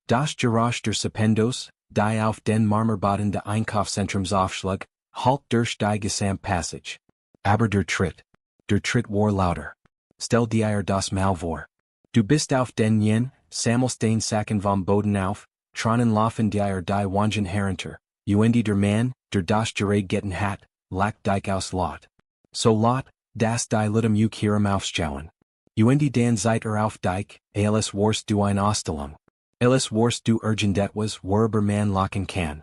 Das Geräusch der Sependos, die auf den Marmorboden de Einkaufszentrumsaufschlag, halt durch die Gesamtpassage. Aber der Tritt war lauter. Stell dir das mal vor. Du bist auf den jen, sammelstein Sacken vom Boden auf, tronnen laufen dir die Wangen herunter, der Mann, der das Gerät getten hat, lacht dich aus Lot. So Lot, das die Lutum Hierum aufschauen. Dan Zeit auf dich, alles warst du ein Ausstellung. Alles warst du irgendetwas, worüber man lachen kann.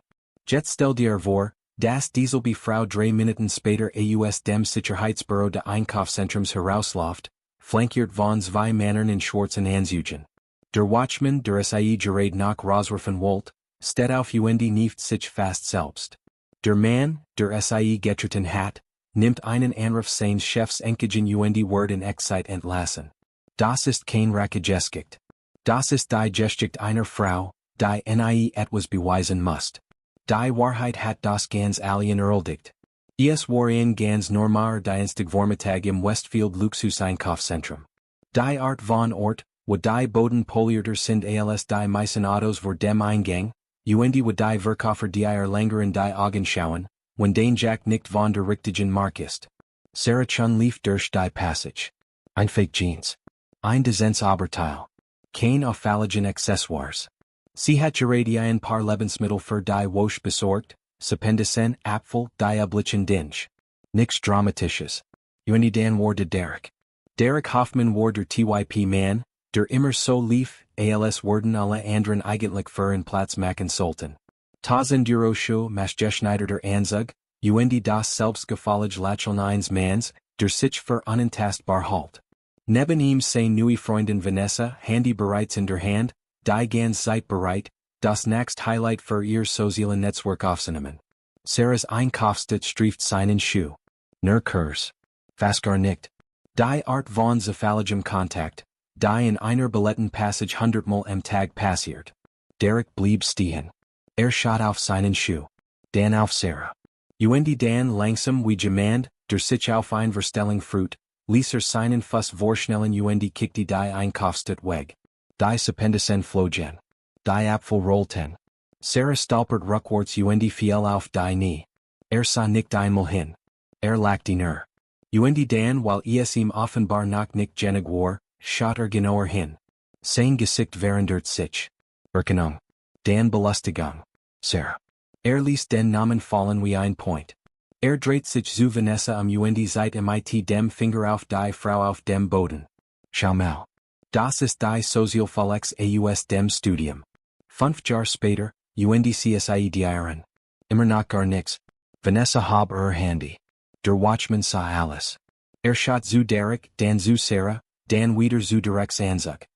Jetzt stell dir vor, das Dieselbe Frau 3 Minuten später aus dem Sicherheitsbüro de Einkaufszentrums herausläuft, flankiert von 2 Männern in schwarzen Anzügen. Der Watchman, der SIE Gerät nach rauswerfen wollt, steht auf nicht sich fast selbst. Der Mann, der SIE getreten hat, nimmt einen Anruf seines Chefs entgegen Word in Excite entlassen. Das ist kein Rakegeschicht. Das ist die Geschichte einer Frau, die nie etwas beweisen muss. Die Wahrheit hat das ganz alien erledigt. Es war ein ganz normaler Dienstagvormittag im Westfield Luxus-Einkaufszentrum. Die Art von Ort, wo die Boden polierter sind als die meisten Autos vor dem Eingang, wo die Verkäufer dir länger in die Augen schauen, wenn den Jack nicht von der richtigen Mark ist. Sarah Chun lief durch die Passage. Ein Fake Jeans. Ein Dezents Oberteil. Kein auffälligen Accessoires. Sie hat gerade ein paar Lebensmittel für die Woche besorgt, Sependisen, Apfel, die Oblichen Dinge. Nix Dramatisches. Dan war der Derek Hoffman war der TYP-Man, der immer so lief, als wurden alle anderen eigentlich für einen Platz machen sollten. Tausend Euro show Maschgeschneider der Anzug, das selbstgefällige Lächeln eines Manns, der sich für unantastbar halt. Neben ihm seine neue Freundin Vanessa, Handy bereits in der Hand, die ganz Zeit bereit, das nächste Highlight für ihr sozialen Netzwerk aufzunehmen. Sarahs Einkaufsstadt strieft seinen Schuh. Kurs. Fast gar nicht. Die Art von zufälligem Kontakt, die in einer Balletten Passage 100-mal am Tag passiert. Derek blieb stehen. Schaut auf seinen Schuh. Dan auf Sarah. Dan langsam wie jemand, der sich auf ein Verstellung fruit, ließ seinen Fuss vorschnellen kickte die Einkaufsstadt weg. Die Sependisen flogen. Die Apfel rollten. Sarah stolpert rückwärts fiel auf die Knie. Sah nicht einmal hin. Lachte nur. Dan, weil es ihm offenbar noch nicht genig war, schaut genauer hin. Sein Gesicht verändert sich. Erkennung. Dan Belustigung. Sarah. Ließ den Namen fallen wie ein Point. Dreht sich zu Vanessa seit mit dem Finger auf die Frau auf dem Boden. Schau mal. Das ist die Sozialfallex aus dem Studium. 5 Jahre später, CSIE dieren. Immer noch gar nix. Vanessa hab Handy. Der Watchman sah alles. Schaut zu Derek, dann zu Sarah, dann wieder zu Derek's Anzug.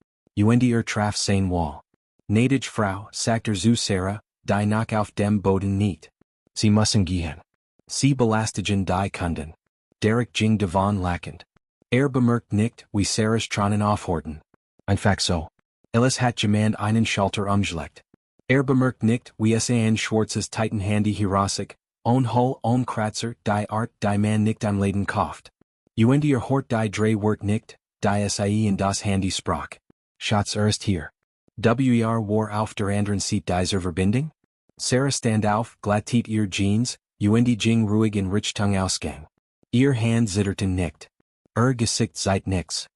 Traf sein Wall. Gnädige Frau, sagt zu Sarah, die noch auf dem Boden nicht. Sie müssen gehen. Sie belastigen die Kunden. Derek ging davon lachend. Bemerkt nicht, wie Sarahs Tronnen aufhorten. Einfach so. Hat jemand einen Schalter umgelegt. Bemerkt nicht, wie es ein schwarzes Titan-Handy herausig, ohne Hole, ohne Kratzer, die Art, die man nicht am Laden kauft. Hort die drei Wort nicht, die SIE in das Handy sprach. Schatz ist hier. War auf der anderen Seite dieser Verbindung? Sarah stand auf, glattiert ihr Jeans, ging ruhig in Richtung Ausgang. Ihr Hand zitterten nicht. Gesicht seit nix.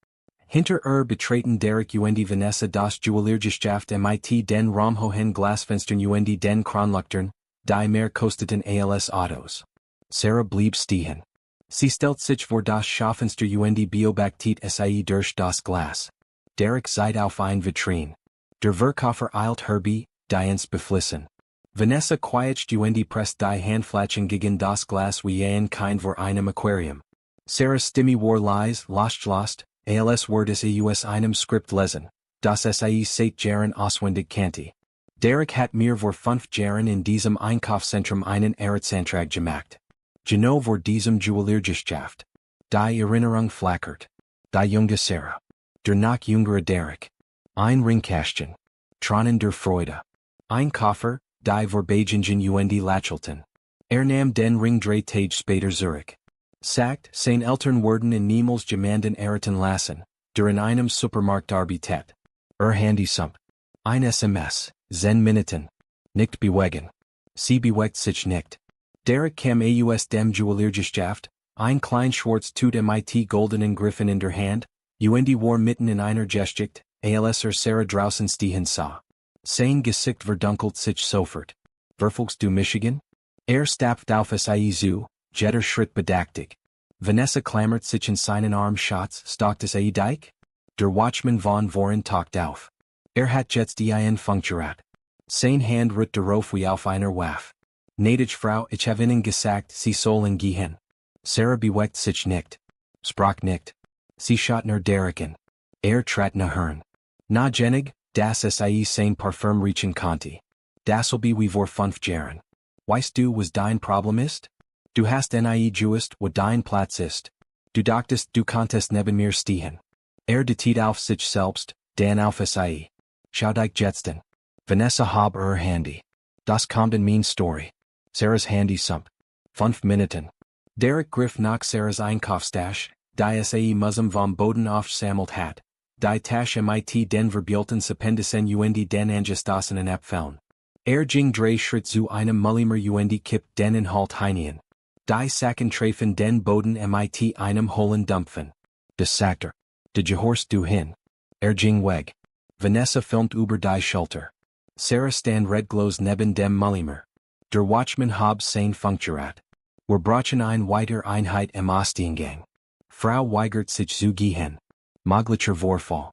Hinter betreten Derek Vanessa das Juweliergeschäft mit den Raumhohen Glasfenstern den Kronleuchtern, die mehr kosteten als Autos. Sarah blieb stehen. Sie stellt sich vor das Schaufenster beobachtet sie durch das Glas. Derek sieht auf ein Vitrine. Der Verkäufer eilt herbei, die ins beflissen. Vanessa quietscht presst die Handflächen gegen das Glas wie ein Kind vor einem Aquarium. Sarahs Stimme war leise, lost, als word es aus einem Skript lesen, das sie seit Jahren auswendig kannte. Derek hat mir vor 5 Jahren in diesem Einkaufszentrum einen Heiratsantrag gemacht. Genau vor diesem Juweliergeschäft. Die Erinnerung flackert. Die junge Sarah. Der noch jüngere Derek. Ein Ringkästchen. Tronnen der Freude. Ein Koffer, die Verbagingen lächelten. Nahm den Ring 3 Tage später zurück. Sagt, sein Eltern wurden in niemals jemanden erraten lassen, der in einem Supermarkt arbeitet. Handy sump. Ein SMS, Zen Minuten. Nicht bewegen. Sie bewegt sich nicht. Derek kam aus dem Juweliergeschäft, ein klein Schwarz tut mit goldenen Griffen in der Hand, war mitten in einer Geschichte, als Sarah draußen stehen sah. Sein Gesicht verdunkelt sich sofort. Verfolgst du Michigan? Stapft auf zu, jeder Schritt bedächtig. Vanessa klammert sich in seinen Arm Schatz, stalkt es Dike? Der Watchman von Voren taucht auf. Hat jetzt ein Funkgerät. Sein Hand rückt darauf wie auf einer Waffe. Gnädige Frau, ich habe Ihnen gesagt, Sie sollen gehen. Sarah bewegt sich nicht. Sprach nicht. Sie schaut nur Derek an. Trat nachhören. Na Jenig, das sein Parfum riechen konnte. Das'll be wie vor 5 Jahren. Weißt du, was dein Problem ist? Du hast gewusst, wo dein Platz ist. Du dachtest, du konntest neben mir stehen. Detit auf sich selbst, dann auf sie. Schau dich jetzt an. Vanessa hab Handy. Das kommt in mein Story. Sarahs Handy sump. 5 Minuten. Derek griff nach Sarahs Einkaufstasche, die Muzzum vom Boden aufsammelt hat. Die Tasche mit den verbeulten Seppendissen den Angestossenen abfallen. Ging 3 Schritt zu einem Mullimer kippt den Inhalt hinein. Die Sacken treffen den Boden mit einem hohlen Dumpfen. Das sagt De gehorst du hin? Ging weg. Vanessa filmt über die Schulter. Sarah stand redglows neben dem Mullimer. Der Watchman hab sein Funkgerät. Wir brauchen ein weiter Einheit im Ausgang. Frau weigert sich zu gehen. Möglicher Vorfall.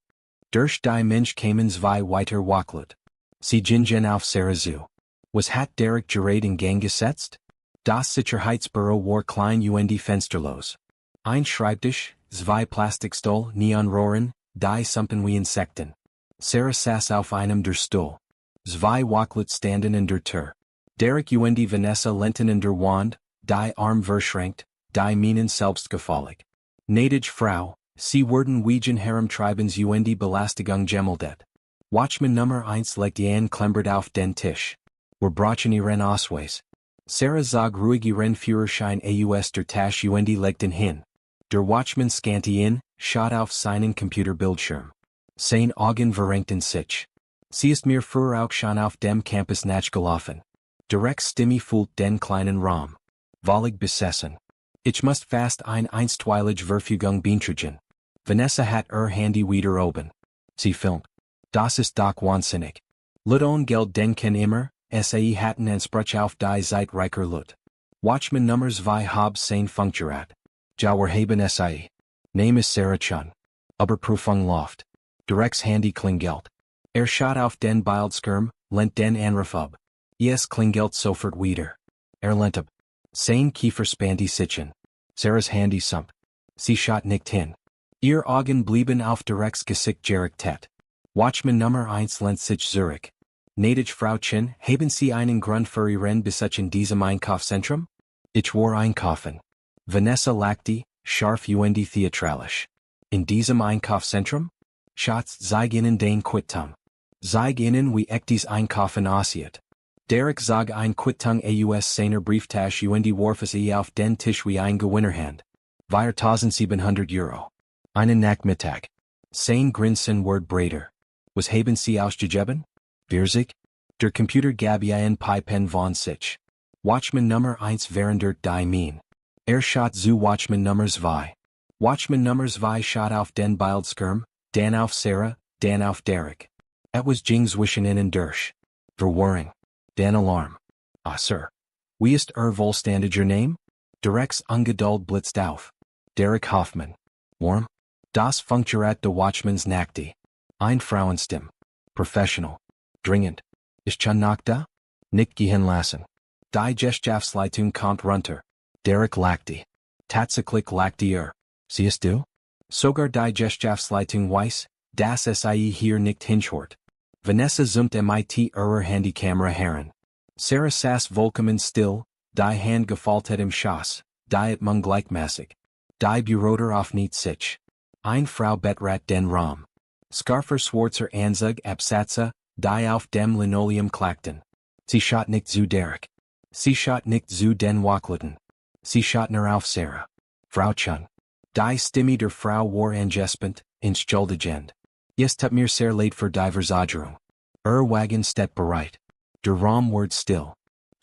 Durch die Mensch kamen 2 weiter Wachlut. Sie gingen auf Sarah zu. Was hat Derek gerät in Gang gesetzt? Das Sicherheitsbüro war klein fensterlos. Ein Schreibtisch, 2 Plastikstuhl, Neonrohren, die summten wie Insekten. Sarah saß auf einem der Stuhl. 2 Wachlut standen in der Tür. Derek Vanessa lehnten in der Wand, die Arm verschränkt, die Minen selbstgefällig. Gnädige Frau, Sie werden wegen Herumtreibens Belästigung gemeldet. Watchman Nummer 1 legt Jan klembert auf den Tisch. Wir brauchen Ihren Ausweis. Sarah zog ruhig Ihren Führerschein aus der Tasche legten hin. Der Watchman scannte ihn, schaut auf seinen Computerbildschirm. Sein Augen verrenkten sich. Sie ist mir früher auch schon auf dem Campus nachgelaufen. Direkt Stimme fühlt den kleinen Raum. Völlig besessen. Ich muss fast einstweilige Verfügung beantragen. Vanessa hat Handy wieder oben. Sie filmt. Das ist doch wahnsinnig. Lut Geld denken immer, hatten en Spruch auf die Zeit reicher Lut. Watchman Nummer 2 hab sein Funkgerät. Jauer haben Name ist Sarah Chun. Überprüfung läuft. Directs Handy klingelt. Schaut auf den Bildschirm, lehnt den Anruf ab. Klingelt sofort wieder. Lehnt ab. Sein Kiefer spannt sitzen. Sarahs Handy sump. Sie schaut nicht hin. Ihr Augen blieben auf Directs Gesicht gerichtet. Watchman Nummer 1 lehnt sich zurück. Gnädige Frauchen, haben Sie einen Grund für Ihren Besuch in diesem Einkaufszentrum? Ich war einkaufen. Vanessa lachte, scharf theatralisch. In diesem Einkaufszentrum? Schatz, zeig Ihnen den Quittung. Zeig Ihnen wie dies Einkaufen aussieht. Derek zog ein Quittung aus seiner Brieftasche warf es auf den Tisch wie ein Gewinnerhand. 4700 Euro. Einen Nachmittag. Sein Grinsen ward breiter. Was haben Sie ausgegeben? Vierzig? Der Computer gab ein Pipen von sich. Watchman Nummer 1 verandert die Mien. Schaut zu Watchman Nummer 2. Watchman Nummer 2 schaut auf den Bildschirm, dann auf Sarah, dann auf Derek. Was ging zwischen ihnen durch? Verwirrung. Den Alarm. Sir. Wie ist wohlständiger Name? Derek's Ungeduld blitzt auf. Derek Hoffmann. Warm? Das Funkgerät de Watchmans Nackte. Ein Frauenstimme. Professional. Dringend. Ist schon noch da? Nicht gehen lassen. Die Gesellschaftsleitung kommt runter. Derek lachte. Tatsächlich lachte Siehst du? Sogar die Gesellschaftsleitung weiß, dass hier nicht hinschaut. Vanessa zoomt mit ihrer Handykamera heran. Sarah saß vollkommen still, die Hand gefaltet im Schoß, die Atmung gleichmäßig. Die Büroder auf nicht sich. Ein Frau betrat den Raum. Scarfer schwarzer Anzug Absätze, die auf dem Linoleum klackten. Sie schaut nicht zu Derek. Sie schaut nicht zu den Wachluten. Sie schaut nur auf Sarah. Frau Chun. Die Stimme der Frau war angespent, entschuldigend. Jetzt tut mir sehr leid für die Versagerung. Wagen steht bereit. Der Raum wird still.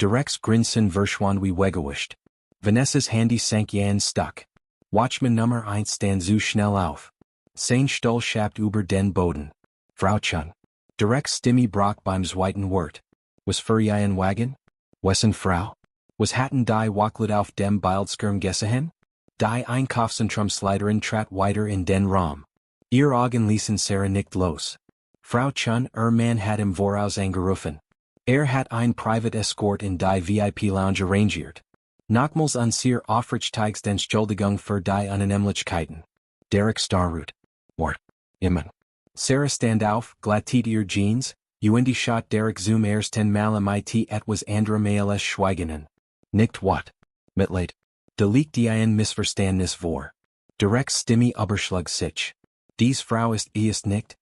Direks grinsen verschwand wie weggewischt. Vanessa's Handy sank Jan stuck. Watchman Nummer 1 stand zu schnell auf. Sein Stuhl schabt über den Boden. Frauchen. Direkt Stimme Brock beim zweiten Wort. Was für ein Wagen? Wessen Frau? Was hatten die Wachlet auf dem Bildskirm gesehen? Die Einkaufszentrum-Sliderin trat weiter in den Raum. Ihr Augen ließen Sarah nicht los. Frau Chun, Mann hat im Voraus angerufen. Hat ein Private Escort in die VIP-Lounge arrangiert. Nochmals an sehr aufrichtigste Entschuldigung für die Unannehmlichkeiten. Derek Starrut. Wort. Immer. Sarah stand auf, glattiert ihr Jeans, die Shot Derek zum ersten Mal mit etwas anderem als Schweigenen. Nicht wat. Mitleid. Da liegt ein Missverständnis vor. Direkt Stimme überschlug sich. Dies Frau ist nicht.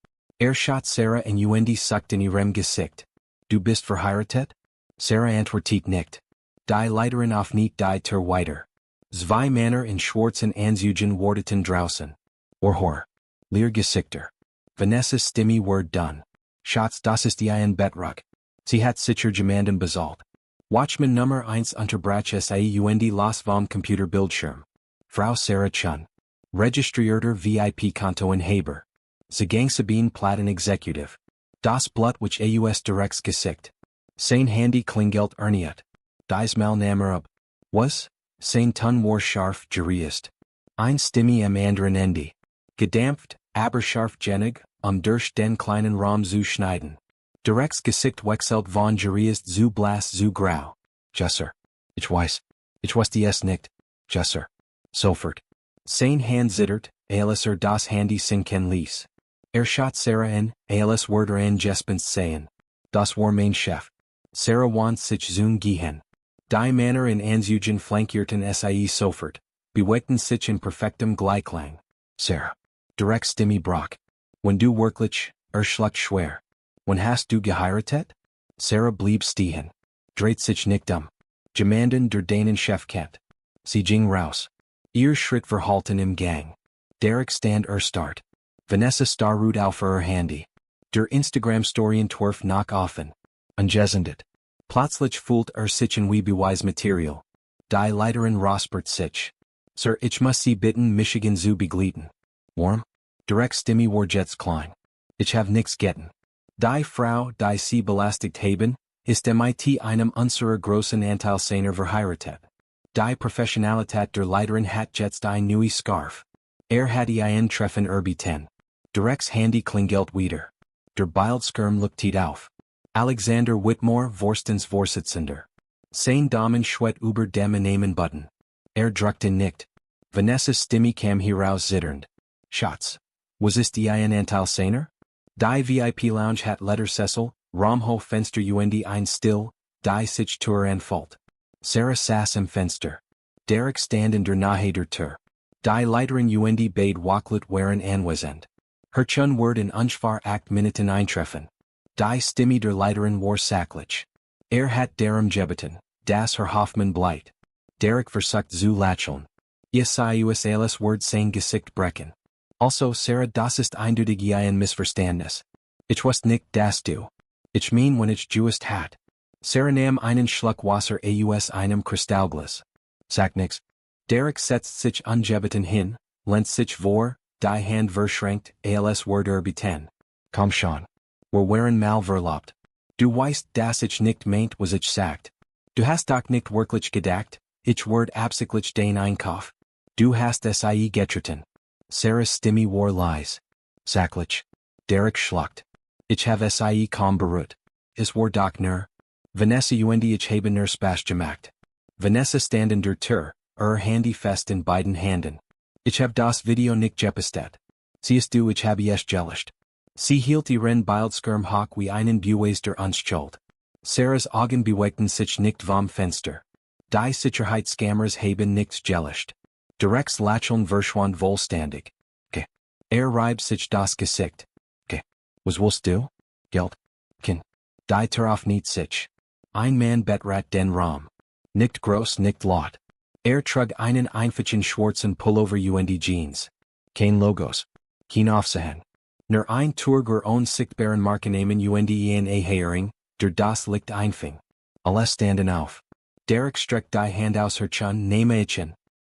Schaut Sarah und sucht in ihrem Gesicht. Du bist verheiratet? Sarah antwortet nicht. Die Leiterin auf nicht die Tür weiter. Zwei Männer in schwarzen Anzügen warteten draußen. Hor. Leer Gesichter. Vanessa's Stimme word done. Schatz, das ist ein Bettrug. Sie hat sicher jemanden bezahlt. Watchman Nummer 1 unterbrach los vom Computerbildschirm. Frau Sarah Chun. Registrierter VIP-Konto in Haber. Sie gang Sabine Platten Executive. Das Blut which aus Directs Gesicht. Sein Handy klingelt erneut. Dies Mal Name ab. Was? Sein Ton war scharf jurist. Ein Stimme am anderen Ende. Gedampft, aber scharf genig, durch den kleinen Raum zu schneiden. Directs Gesicht wechselt von jurist zu blass zu grau. Jusser. Ich weiß dies nicht. Jusser. Sofort. Sein Hand zittert, als das Handy sinken ließ. Schaut Sarah an, als würde Suspense sein. Das war mein Chef. Sarah want sich zum gehen. Die Männer in Anzügen flankierten sofort, bewegten sich in perfektem Gleichklang. Sarah. Direkt Stimme Brock. Wenn du wirklich, schluckt schwer. Wann hast du geheiratet? Sarah blieb stehen. Dreht sich nicht Jemanden der deinen Chef kennt. Sie ging raus. Ihr Schritt verhalten im Gang. Derek stand start. Vanessa starrut auf Handy. Der Instagram-Story entwarf nach offen. Ungesendet. Plötzlich fühlt sich in wie Beweismaterial. Die Leiterin räuspert sich. Sir, ich muss Sie bitten, Michigan zu begleiten. Warm? Direkt Stimme war jetzt klein. Ich have nix getten. Die Frau, die Sie belastigt haben, ist mit einem unserer großen Anteil seiner verheiratet. Die Professionalität der Leiterin hat jetzt ein neues Scarf. Hatte ein Treffen erbeten. Directs Handy klingelt wieder. Der Bildskirm leuchtet auf. Alexander Whitmore, Vorstens Vorsitzender. Sein Daumen schwet über dem Nehmen-Button. Drückte nicht. Vanessa's Stimme kam heraus zitternd. Schatz. Was ist ein Anteil seiner? Die VIP-Lounge hat Lettersessel, Raumhof Fenster ein still, die sich Tür anfällt. Sarah saß im Fenster. Derek stand in der Nähe der Tür. Die Leiterin bade Wachlet waren anwesend. Her Chun word in ungefähr 8 Minuten eintreffen. Die Stimme der Leiterin war sachlich. Hat darum gebeten, dass Herr Hoffmann bleibt. Derek versucht zu lächeln. Us alles word sein Gesicht brechen. Also Sarah, das ist eindeutig ein Missverständnis. Ich wusste nicht, dass du. Ich mein, wenn ich gewusst hat. Sarah nahm einen Schluck Wasser aus einem Kristallglas. Sag nix. Derek setzt sich ungebeten hin, lehnt sich vor, die Hand verschränkt, als word erbeten. Komm schon. Wir waren mal verlobt. Du weißt, dass ich nicht meint, was ich sagt. Du hast doch nicht wirklich gedacht, ich word absichtlich den Einkauf. Du hast es getreten. Sarah's Stimme war leise. Sachlich. Derek schluckt. Ich have es kaum berührt. Es war doch nur. Vanessa ich habe nur Spaß gemacht. Vanessa stand in der Tür, Handy fest in beiden Händen. Ich hab das Video nicht gepostet. Siehst du, ich habe es gelöscht. Sie hielt ihren Bildskirm hoch wie einen Beweis der Unschuld. Sarahs Augen bewegten sich nicht vom Fenster. Die Sicherheitskameras haben nichts gelöscht. Directs Lächeln verschwand vollständig. Reibt sich das Gesicht. Was willst du? Geld? Die Tür öffnet sich. Ein Mann betrat den Raum. Nicht groß, nicht laut. Trug einen einfachen schwarzen Pullover Jeans. Kein Logos. Kein Aufsehen. Nur ein Turger unsichtbaren Markennamen und a Hering, der das Licht einfing. Alles standen auf. Derek streckt die Hand aus her Chun, nehme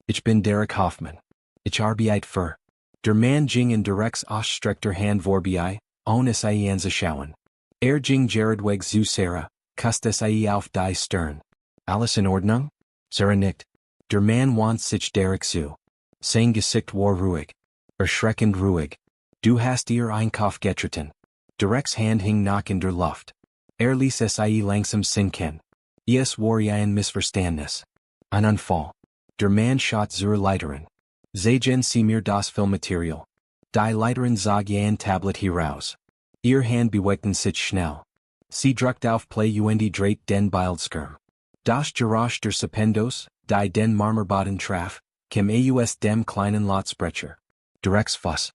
ich bin Derek Hoffmann. Ich arbeite für. Der Mann ging in Derek's ausstreckter Hand vorbei, ohne es anzuschauen. Ging geradweg zu Sarah, kusste sie auf die Stirn. Alles in Ordnung? Sarah nickt. Der Mann wandte sich Derek zu. Sein Gesicht war ruhig. Erschreckend ruhig. Du hast ihr Einkauf getreten. Derek's Hand hing noch in der Luft. Ließ es langsam sinken. Es war ein Missverständnis. Ein Unfall. Der Mann schaut zur Leiterin. Sehen Sie mir das Filmmaterial. Die Leiterin zog ein Tablet heraus. Ihr Hand bewegten sich schnell. Sie drückt auf Play und dreht den Bildschirm. Das Geräusch der Sependos, die den Marmorboden traf, kam aus dem kleinen Lautsprecher. Derek's Fuss.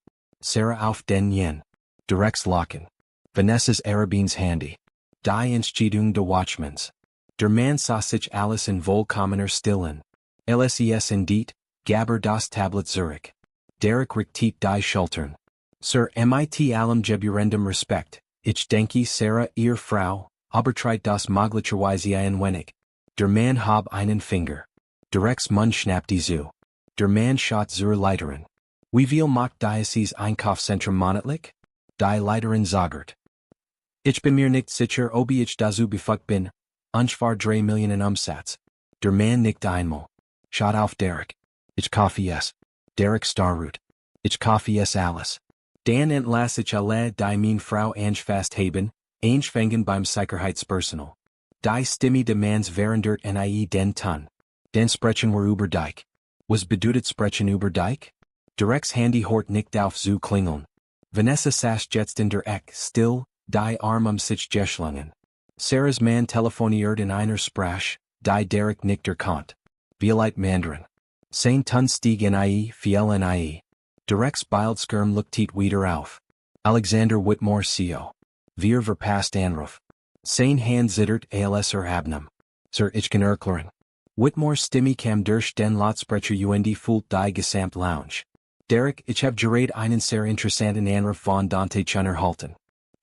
Sarah auf den Yen. Derek's Locken. Vanessa's Arabines Handy. Die Entscheidung des Watchmans. Der Mann sah sich alles in vollkommener Stille. LSES indeed, Gabber das Tablet Zurich. Derek rückt die Schultern. Sir mit allem geburendem Respekt, ich denke Sarah ihr Frau, arbeitet das möglicherweise ein wenig. Der Mann hob einen Finger. Derek's Mund schnappte zu. Der Mann schaut zur Leiterin. Wie viel macht dieses Einkaufszentrum monatlich? Die Leiterin sagert. Ich bin mir nicht sicher ob ich dazu befugt bin, ungefähr 3 Millionen Umsatz. Der Mann nickt einmal. Schaut auf Derek. Ich kaufe es. Derek starrut. Ich kaufe es alles. Dan entlasse ich alle die meine Frau fast haben, angefangen beim Sicherheitspersonal. Die Stimme des Manns verandert den Ton. Den sprechen wir über dich. Was bedeutet sprechen über dich? Derek's Handy hort nicht auf zu klingeln. Vanessa saß jetzt in der Ecke still, die Arm sich geschlungen. Sarah's Mann telefoniert in einer Sprache, die Derek nicht erkannt. Vielleicht Mandarin. Sein Ton stieg viel Derek's Bildschirm leuchtet wieder auf. Alexander Whitmore CO. Wir verpasst Anruf. Sein Hand zittert als abnahm. Sir ich kann erklären. Whitmore's Stimme kam durch den Lautsprecher und fühlt die gesamt Lounge. Derek, ich hab gerade einen sehr interessanten Anruf von Dante Chunner halten.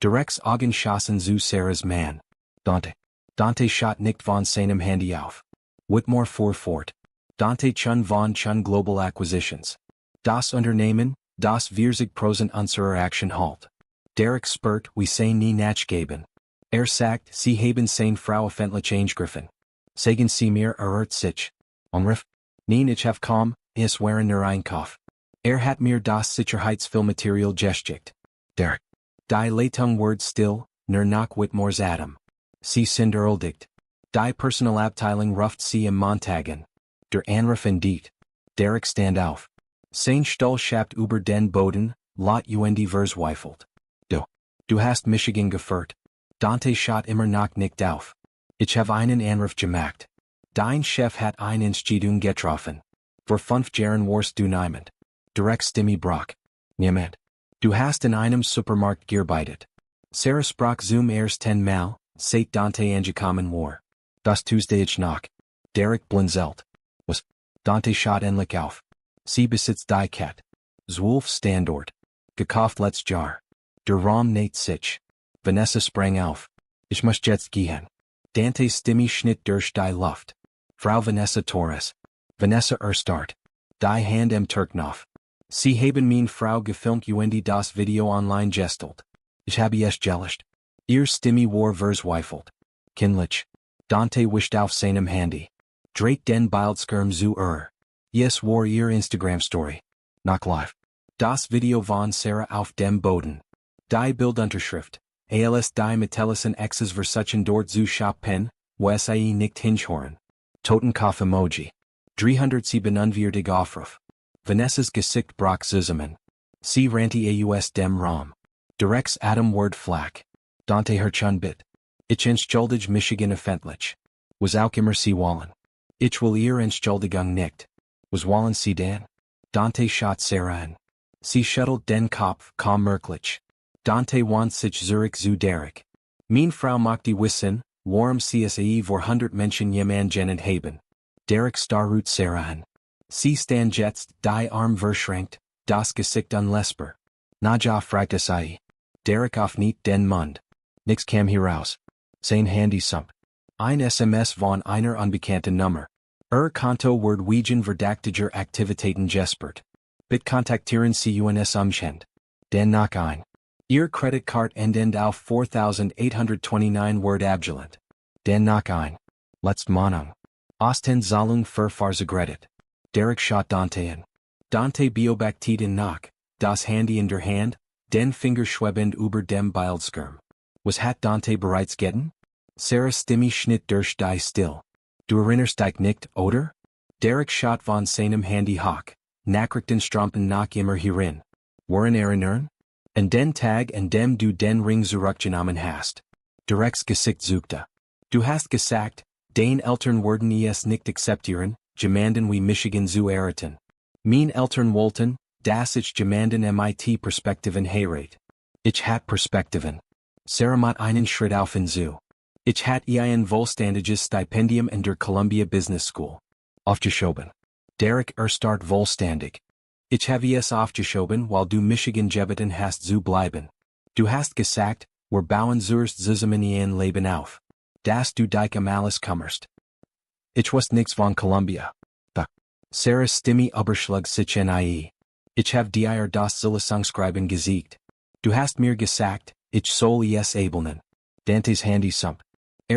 Derek's Augen schossen zu Sarah's Mann. Dante. Dante schaut nicht von seinem Handy auf. Whitmore fuhr fort. Dante Chun von Chun Global Acquisitions. Das Unternehmen, das wir sich prosent unserer Action halt. Derek spurt, wie sei nie nachgeben. Sagt, sie haben sein Frau öffentlich angegriffen. Sagen Sie mir sich. Anruf? Nein ich hab kaum, es waren nur Einkauf. Hat mir das Sicherheitsfilmmaterial geschickt. Derek. Die Leitung word still, nur nach Whitmore's Adam. Sie sind erledigt. Die Personalabteilung ruft sie im Montagen. Der Anruf indeed. Derek stand auf. Sein Stuhl schabt über den Boden, lot und verzweifelt. Du hast Michigan geführt. Dante schaut immer noch nicht auf. Ich habe einen Anruf gemacht. Dein Chef hat eine Entscheidung getroffen. Vor 5 Jahren warst du niemand. Derek's Stimme brach. Niemand. Du hast in einem Supermarkt gearbeitet. Sarah sprach zum ersten Mal, seit Dante angekommen war. Das Tuesday ich noch. Derek blinzelt. Was? Dante schaut endlich auf. Sie besitzt die Cat. Zwölf Standort. Gekauft letztes Jahr. Der Raum näht sich. Vanessa sprang auf. Ich muss jetzt gehen. Dante's Stimme schnitt durch die Luft. Frau Vanessa Torres. Vanessa Erstart. Die Hand am Turknopf. Sie haben meine Frau gefilmt und das Video online gestellt. Ich habe es gelöscht. Ihr Stimme war verzweifelt. Kindlich. Dante wischt auf seinem Handy. Dreht den Bildschirm zu Yes war ihr Instagram-Story. Noch live. Das Video von Sarah auf dem Boden. Die Bildunterschrift. Als die metallischen X's versuchen dort zu shoppen, was nicht hinhören. Totenkopf-Emoji. 347 Aufruf. Vanessa's Gesicht brach zusammen. Sie rannte aus dem Raum. Derek's Adam word flak. Dante Herchun bit. Ich entschuldige Michigan öffentlich. Was auch immer sie wollen. Ich will ihr Entschuldigung nicht. Was wollen sie denn? Dante schaut Sarah an. Sie schüttelt den Kopf, kaum merklich. Dante wandte sich zurück zu Derek. Meine Frau möchte wissen, warum sie es vor 100 Menschen jemanden haben. Derek starrut Sarah an. Sie stand jetzt, die Arm verschränkt, das Gesicht unlesbar. Naja fragt SIE. Derek auf nicht den Mund. Nix kam heraus. Sein Handy sump. Ein SMS von einer unbekannten Nummer. Konto word wegen verdächtiger Aktivitäten gespert. Kontaktieren Sie uns umgehend. Den nach ein. Ihr Kreditkarte endend auf 4829 word abgelehnt. Den nach ein. Letztmahnung. Ostendzahlung für Fahrzeugkredit. Derek schaut Dante in. Dante beobachtet ihn nach, das Handy in der Hand, den Finger schwebend über dem Bildschirm. Was hat Dante bereits getan? Sarah's Stimme schnitt durch die Still. Du erinnerst dich nicht, oder? Derek schaut von seinem Handy hoch, Nachrichten strömten nach immer herein. Woran erinnern? An den Tag an dem du den Ring zurückgenommen hast. Derek's Gesicht zuckte. Du hast gesagt, den Eltern würden es nicht akzeptieren, jemanden wie Michigan zu heiraten. Mein Eltern wollten, dass ich jemanden mit Perspektiven heirat. Ich hat Perspektiven. Sarah macht einen Schritt auf ihn zu. Ich hat ein vollständiges Stipendium in der Columbia Business School. Aufgeschoben. Derek start vollständig. Ich habe es aufgeschoben, weil du Michigan gebeten hast zu bleiben. Du hast gesagt, wir bauen zusammen ein Leben auf. Dass du dich alles kümmerst. Ich weiß nichts von Columbia. Sarah's Stimme überschlug sich nie. Ich habe dir das Zulassungsschreiben gesiegt. Du hast mir gesagt, ich soll es abelnen. Dantes Handy sump.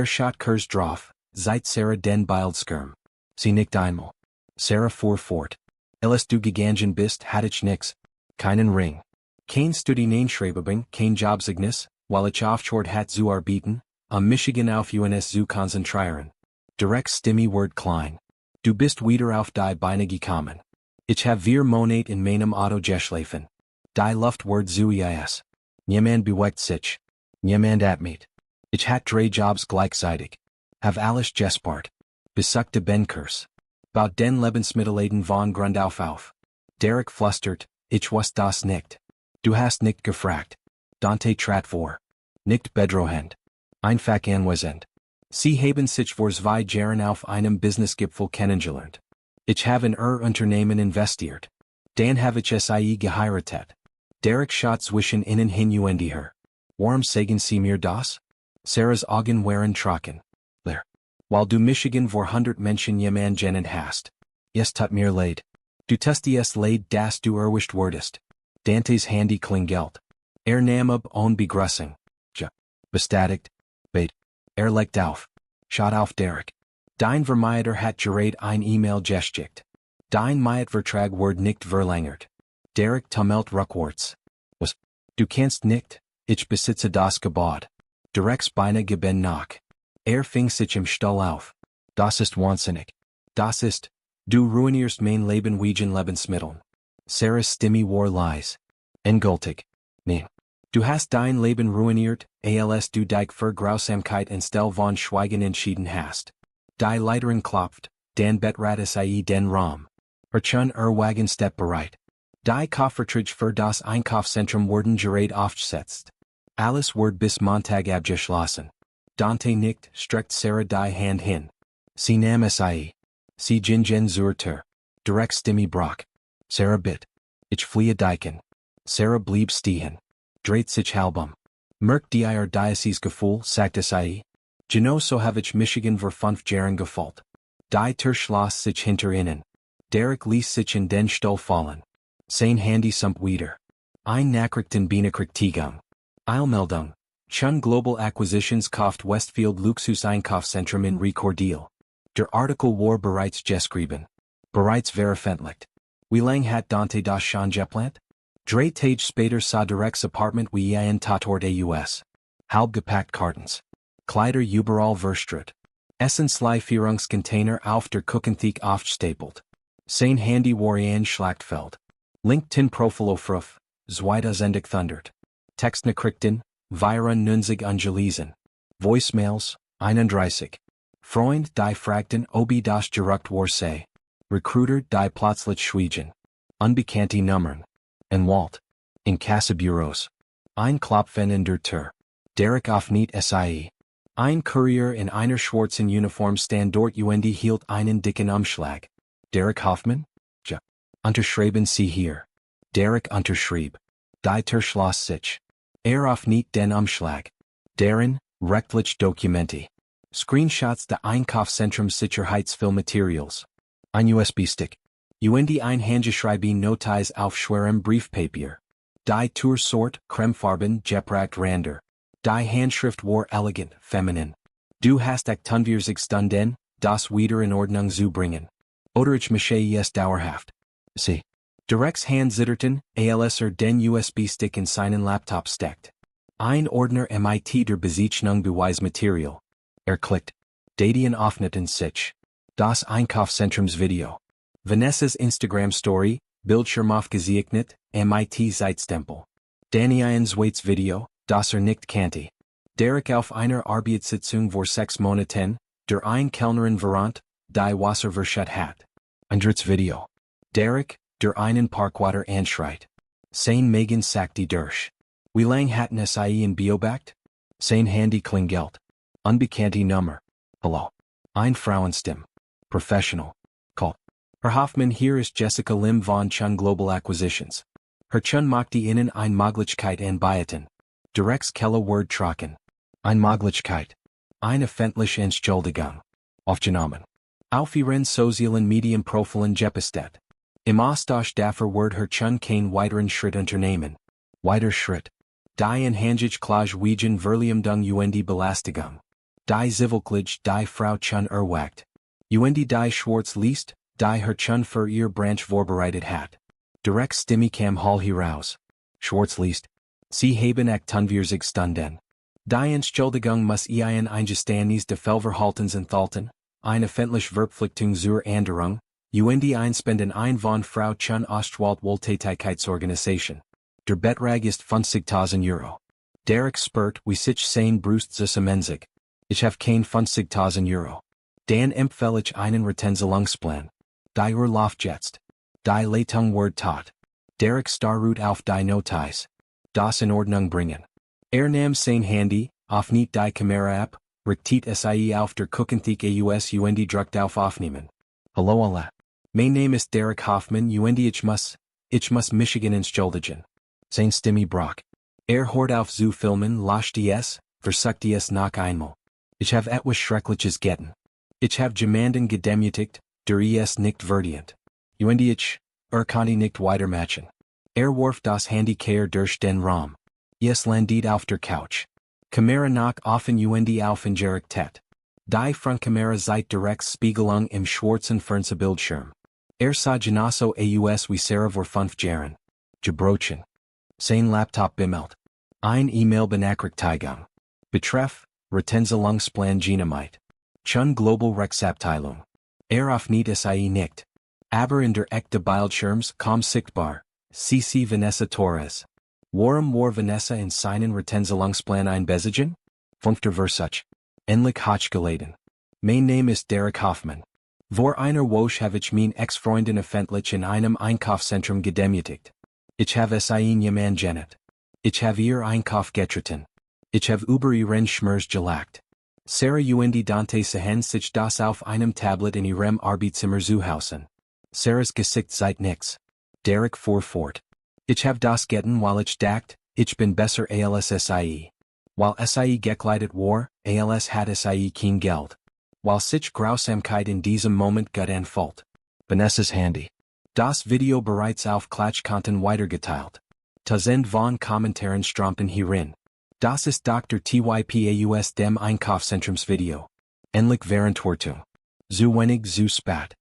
Schaut kurz drauf, seit Sarah den Bildschirm. Sie nicht einmal. Sarah fuhr fort. Als du gegangen bist, hatte ich nix. Keinen Ring. Kein Studieneinschreibung, kein Jobzeugnis, weil ich aufgehört hat zu arbeiten, Michigan auf uns zu konzentrieren. Direkt Stimme word klein. Du bist wieder auf die Beine gekommen. Ich habe 4 Monate in meinem Auto geschlafen. Die Luft word zu es. Niemand bewegt sich. Niemand atmet. Ich hat 3 Jobs gleichzeitig. Have alles gespart. Besuchte Benkurs. Baut den Lebensmittelläden von Grund auf. Derek flüstert, ich weiß das nicht. Du hast nicht gefragt. Dante trat vor. Nicht bedrohend. Einfach anwesend. Sie haben sich vor 2 Jahren auf einem Businessgipfel kennengelernt. Ich habe in Unternehmen investiert. Dan habe ich sie geheiratet. Derek schaut zwischen ihnen hin und her. Warum sagen Sie mir das? Sarah's Augen waren trocken. Leer. Weil du Michigan vor 100 Menschen jemanden hast. Es tut mir leid. Du tust es leid, dass du erwischt wurdest. Dantes Handy klingelt. Nahm ab ohne Begrüßung. Bestätigt. Bait. Legt auf. Schaut auf Derek. Dein Vermieter hat gerade ein E-Mail geschickt. Dein Mietvertrag word nicht verlängert. Derek tumelt rückwärts. Was? Du kannst nicht, ich besitze das Gebäude. Derek's Beine geben nach. Fing sich im Stall auf. Das ist wahnsinnig. Das ist, du ruinierst mein Leben wegen Lebensmitteln. Sarah's Stimme war leise. Endgültig. Nein. Du hast dein Leben ruiniert, als du dich für Grausamkeit anstelle von Schweigen entschieden hast. Die Leiterin klopft, dan Betrat sie den Raum. Schon Wagen steht bereit. Die Koffertrage für das Einkaufszentrum wurden gerade aufgesetzt. Alles word bis Montag abgeschlossen. Dante nickt, streckt Sarah die Hand hin. Sie nahm sie. Sie gingen zur Tür. Direkt Stimme brach. Sarah bitt. Ich fliehe diken. Sarah blieb stehen. Dreht sich halbum. Merkt dir dieses Gefühl, sagte sie. Genau so habe ich Michigan vor 5 Jahren gefühlt. Die Tür schloss sich hinter ihnen. Derek ließ sich in den Stuhl fallen. Sein Handy sump wieder. Ein Nachrichtenbenachrichtigung. Eilmeldung. Schon Global Acquisitions kauft Westfield Luxus-Einkaufszentrum in Rekorddeal. Der Artikel war bereits geschrieben. Bereits veröffentlicht. Wie lang hat Dante das schon geplant? 3 Tage später sah Derek's Apartment wie ein Tatort aus. Halbgepackt Kartons. Kleider überall verstrut. Essenslieferungscontainer auf der Küchentheke aufgestapelt. Sein Handy war ein Schlachtfeld. LinkedIn-Profilo fruf, zweitausend thundert. Textnachrichten, vira nunzig angelesen. Voicemails, 31. Freund die fragten ob das gerucht war sei. Recruiter die plötzlich schwiegen. Unbekannte Nummern. En Walt. In Kassabüros. Ein Klopfen in der Tür. Derek auf nicht sie. Ein Kurier in einer schwarzen Uniform stand dort und hielt einen dicken Umschlag. Derek Hoffmann? Ja. Unterschreiben Sie hier. Derek unterschrieb. die Terschloss sich. Auf nicht den Umschlag. Darin, rechtlich Dokumenti. Screenshots der Einkaufszentrum Sicherheitsfilmmaterials. Ein USB-Stick. Ein Handgeschreiben Notiz auf schwerem Briefpapier. Die Tour-Sort, Cremefarben, Gepragt Rander. Die Handschrift war elegant, feminin. Du hast Tunviersig Stunden, das wieder in Ordnung zu bringen. Oder ich mische es dauerhaft. Sie. Directs Handzitterten, als den USB-Stick in seinen Laptop steckt. Ein Ordner mit der Bezeichnung Beweismaterial. Klickt. Datien öffneten sich. Das Einkaufszentrumsvideo. Vanessa's Instagram-Story, Bildschirm aufgezeichnet, mit Zeitstempel. Daniels Video, das nicht kannte. Derek auf einer Arbeitssitzung vor 6 Monaten, der ein Kellnerin verrannt, die Wasser verschüttet hat. Ein drittes Video. Derek, der einen Parkwater anschreit. Sein Megan sagt die durch. Wie lang hatten sie in beobachtet? Sein Handy klingelt. Unbekannte Nummer. Hallo. Ein Frauenstimme. Professional. Call. Herr Hoffmann, hier ist Jessica Lim von Chun Global Acquisitions. Herr Chun macht Ihnen ein Möglichkeit anbieten. Directs Keller Word trocken. Ein Möglichkeit. Eine öffentliche Entschuldigung. Aufgenommen. Auf Ihren sozialen Medienprofilen gepostet. Im Austausch dafür wird Herr Chun kein weiteren Schritt unternehmen. Weiter Schritt. Die Anhangige Klage wegen Verleumdung Belästigung. Die Zivilklage die Frau Chun erwagt. Die Schwarz liest, die Herr Chun für ihr Branch vorbereitet hat. Direkt Stimme kam Hall heraus. Schwarz liest. Sie haben Tunviersig Stunden. Die Entschuldigung muss Ihnen Eingeständnis de Fehlverhaltens enthalten, eine öffentliche Verpflichtung zur Änderung, Einspenden ein von Frau Chun Ostwald Wohltätigkeitsorganisation. Der Betrag ist 50.000 Euro. Derek spurt wie sich sein Brust zusammenzig. Ich habe kein 50.000 Euro. Dan empfehle ich einen Retenzelungsplan. Die Urlaub jetzt. Die Leitung wird tot. Derek starrut auf die Notiz. Das in Ordnung bringen. Nahm sein Handy, auf nicht die Kamera ab, richtet sie auf der Kuchentheke druckt auf Aufnehmen. Hallo alle. Mein Name ist Derek Hoffmann ich muss Michigan entschuldigen. Sein Stimme brach. Hört auf zu filmen, lasst es, versucht es noch einmal. Ich habe etwas Schreckliches getan. Ich habe jemanden gedemütigt, der es nicht verdient. Ich kann nicht weitermachen. Warf das Handy quer durch den Raum. Es landet auf der Couch. Kamera nach offen auf Injektet. Die Frontkamera seit direkt Spiegelung im schwarzen Fernsehbildschirm. Sah genauso aus wie Sarah vor 5 Jahren. Gebrochen. Sein Laptop bimmelt. Ein E-Mail-Benachrichtigung. Betreff, Retenzelungsplan Dynamite. Chun Global Rechtsabteilung. Auf nicht sie nicht. Aber in der echte Bildschirms kaum sichtbar. CC Vanessa Torres. Warum war Vanessa in seinen Retenzelungsplan einbezigen? 5. Versuch. Endlich hochgeladen. Mein Name ist Derek Hoffmann. Vor einer Woche habe ich mein Ex-Freundin öffentlich in einem Einkaufszentrum gedemütigt. Ich habe sie jemand genannt. Ich habe ihr Einkauf getreten. Ich habe über ihren Schmerz gelacht. Sarah Dante sehen sich das auf einem Tablet in ihrem Arbeitszimmer zuhausen. Sarahs Gesicht seit nix. Derek fuhr fort. Ich habe das getan, weil ich dacht, ich bin besser als sie. Weil sie gekleidet war, als hat sie kein Geld. Weil sich Grausamkeit in diesem Moment gut anfühlt. Vanessas Handy. Das Video bereits auf Klatschkanten weitergeteilt. Tausend von Kommentaren strömten hierin. Das ist Dr. TYPAUS dem Einkaufszentrumsvideo. Endlich Verantwortung. Zu wenig zu spät.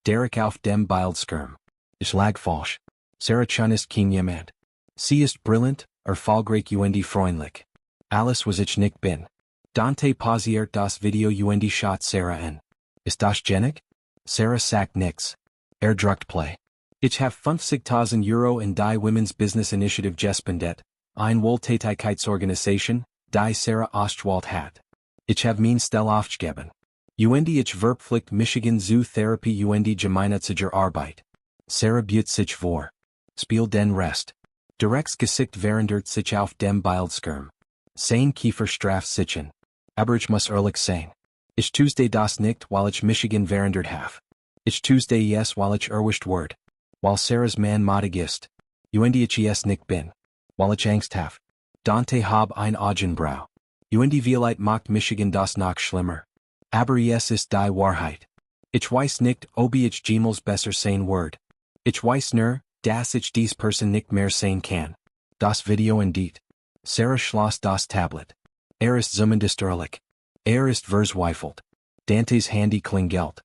Derek auf dem Bildschirm. Ich lag falsch. Sarah Chun ist kein jemand. Sie ist brillant, erfolgreich freundlich. Alles was ich nicht bin. Dante pausiert das Video schaut Sarah an. Ist das genick? Sarah sagt nix. Druckt Play. Ich habe 50.000 Euro in die Women's Business Initiative gespendet, ein Wohltätigkeitsorganisation, die Sarah Ostwald hat. Ich habe mein Stelle aufgegeben. Ich verpflicht Michigan zu Therapie gemeinnütziger Arbeit. Sarah bietet sich vor. Spiel den Rest. Directs Gesicht verändert sich auf dem Bildschirm. Sein Kiefer straft sichen. Aber ich muss ehrlich sein. Ich Tuesday das nicht, weil ich Michigan verändert have. Ich Tuesday yes, weil ich erwischt word. Weil Sarahs Mann madig ist. Ich es nicht bin. Wallich Angsthaft. Dante hab ein Augenbrau. Und vielleicht macht Michigan das noch schlimmer. Aber es ist die Wahrheit. Ich weiß nicht, ob ich jemals besser sein word. Ich weiß nur, dass ich dies Person nicht mehr sein kann. Das Video indeed. Sarah schloss das Tablet. Ist zumindest ehrlich. Ist verzweifelt. Dantes Handy klingelt.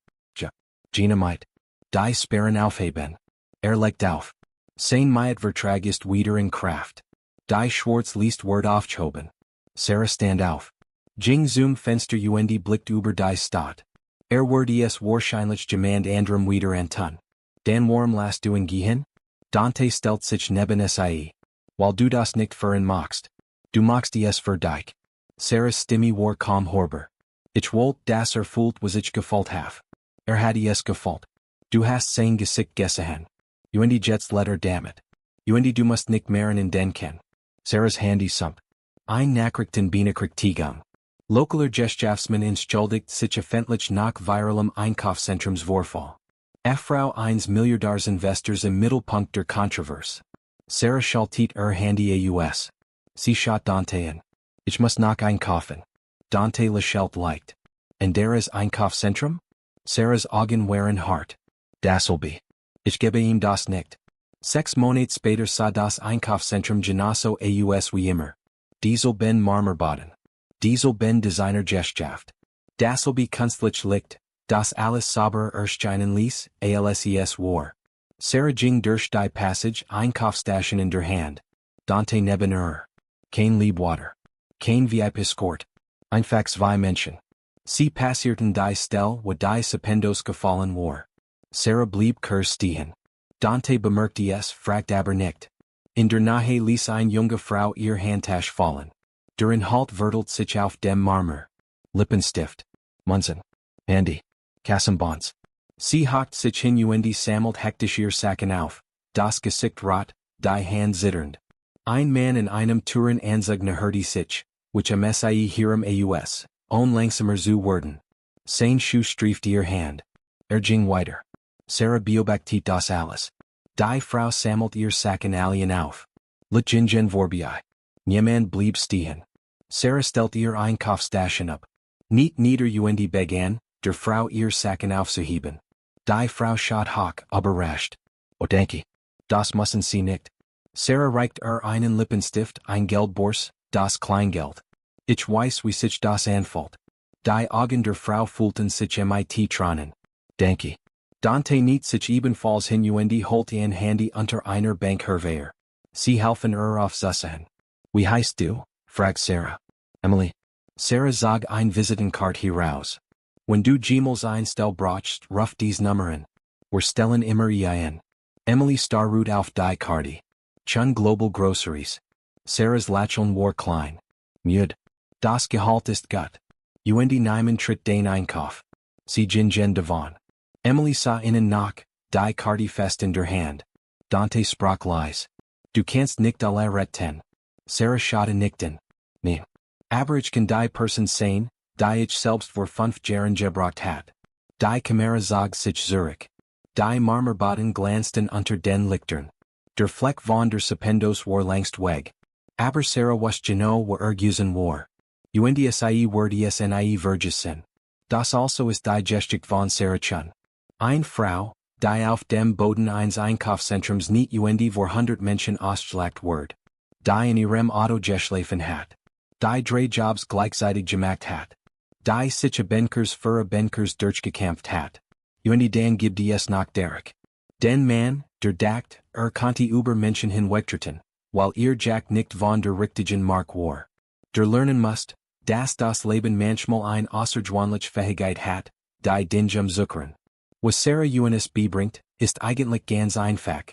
Dynamite. Die Sperren aufheben. Legt auf. Sein Miet Vertrag ist wieder in Kraft. Die Schwarz liest Wort aufgehoben. Sarah stand auf. Jing zum Fenster und blickt über die Stadt. Wird es wahrscheinlich jemand anderem wieder antun. Dan warum lässt du ihn gehen? Dante stellt sich neben sie. Weil du das nicht für ihn machst. Du machst es für dich. Sarahs Stimme war kaum hörbar. Ich wollte, dass fühlt, was ich gefühlt habe. Hat es gefühlt. Du hast sein Gesicht gesehen. Und jetzt damit. Und du musst nicht mehr in denken. Sarahs Handy sump. Ein Nachrichten Benachrichtigung. Lokaler Gesellschaftsmann entschuldigt sich öffentlich nach viralem Einkaufszentrumsvorfall. Frau eines Milliardärsinvestors im Mittelpunkt der Kontroverse. Sarah schaltet Handy aus. Sie schaut Dante an. Ich muss noch einkaufen. Dante lächelt leicht. Und ist Einkaufszentrum? Sarahs Augen waren hart. Das'll be. Ich gebe ihm das nicht. 6 Monate später sah das Einkaufszentrum genauso aus wie immer. Diesel ben Marmorboden. Diesel ben Designergesellschaft. Das'll be kunstlich Licht, das alles sauber erscheinen ließ, alles war. Sarah ging durch die Passage, Einkaufstasche in der Hand. Dante neben Kein Liebwater. Kein VIP-Escort. Einfach zwei Menschen. Sie passierten die Stelle, wo die Sependos gefallen war. Sarah blieb kurz stehen. Dante bemerkte es, fragt aber nicht. In der Nähe ließ eine junge Frau ihr Handtasche fallen. Der Inhalt verteilt sich auf dem Marmor. Lippenstift. Munzen. Handy. Kassenbons. Sie hockt sich hin und sammelt hektisch ihr Sacken auf. Das Gesicht rot, die Hand zitternd. Ein Mann in einem Tourenanzug hörte sich, which msi hirem aus, langsamer zu werden. Sein Schuh striefte ihr Hand. Ging weiter. Sarah beobachtet das alles. Die Frau sammelt ihr Sacken allen auf. Litjingen vorbei. Niemand blieb stehen. Sarah stellt ihr Einkaufstaschen ab. Nicht nieder und begann, der Frau ihr Sacken aufzuheben. Die Frau schaut hoch, überrascht. Oh denke, das müssen Sie nicht. Sarah reicht einen Lippenstift, ein Geldbors, das Kleingeld. Ich weiß wie sich das anfühlt. Die Augen der Frau fühlten sich mit Tränen. Denke. Dante nicht sich ebenfalls hin und holt ein Handy unter einer Bankherwehr. Sie helfen aufzusagen. Wie heißt du? Fragt Sarah. Emily. Sarah zog ein Visitenkarte heraus. Wenn du jemals einstell brauchst, ruf dies Nummern. Wir stellen immer ein. Emily starrut auf die Karte. Chun Global Groceries. Sarahs Lächeln war klein. Müd. Das Gehalt ist gut. Und niemand tritt den Einkauf. Sie gingen davon. Emily sah innen nach, die Karte fest in der Hand. Dante sprach leise. Du kannst nicht alle retten. Sarah schaute nickten. Nein. Aber ich kann die Person sein, die ich selbst vor 5 Jahren gebracht hat. Die Kamera zog sich zurück. Die Marmorboden glänzten unter den Lichtern. Der Fleck von der Sependos war längst weg. Aber Sarah was genau wo gewesen war. Und sie wurde es nie vergessen. Das also ist die Geschichte von Sarah Chun. Eine Frau, die auf dem Boden eines Einkaufszentrums nicht und vor 100 Menschen ausgelegt wird. Die in ihrem Auto geschlafen hat. Die 3 Jobs gleichzeitig gemacht hat. Die sich Bankers für Bankers durchgekämpft hat. Und dann gibt es noch Derek. Den Mann, der dacht, konnte über Menschen hinwegtreten, weil ihr Jack nicht von der richtigen Mark war. Der lernen musst, dass das Leben manchmal ein außergewöhnliche Fähigkeit hat, die Dinge zuckern. Was Sarah uns bebringt, ist eigentlich ganz einfach.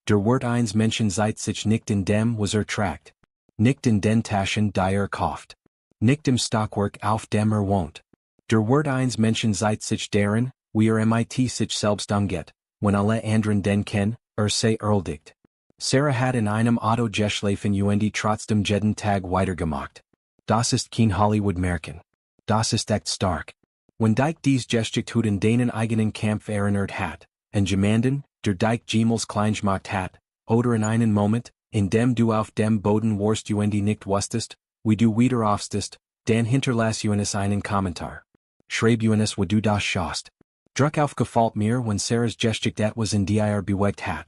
Der Wort eines Menschen seit sich nicht in dem was tragt. Nicht in den Taschen die kauft. Nicht im Stockwerk auf dem wohnt. Der Wort eines Menschen seit sich deren, wie mit sich selbst umgeht, wenn alle anderen den kennen, sei erledigt. Sarah hat in einem Auto geschlafen und trotzdem jeden Tag weitergemacht. Das ist kein Hollywood-Märchen. Das ist echt stark. Wenn dich dies Gesticht in deinen eigenen Kampf erinnert hat, und jemanden, der dich jemals klein gemacht hat, oder in einen Moment, In dem du auf dem Boden warst du nicht wusstest, wie du wieder aufstehst, dann hinterlass einen Kommentar. Schreib wie du das schaust. Druck auf gefällt mir wenn Sarah's Geschichte etwas in dir bewegt hat.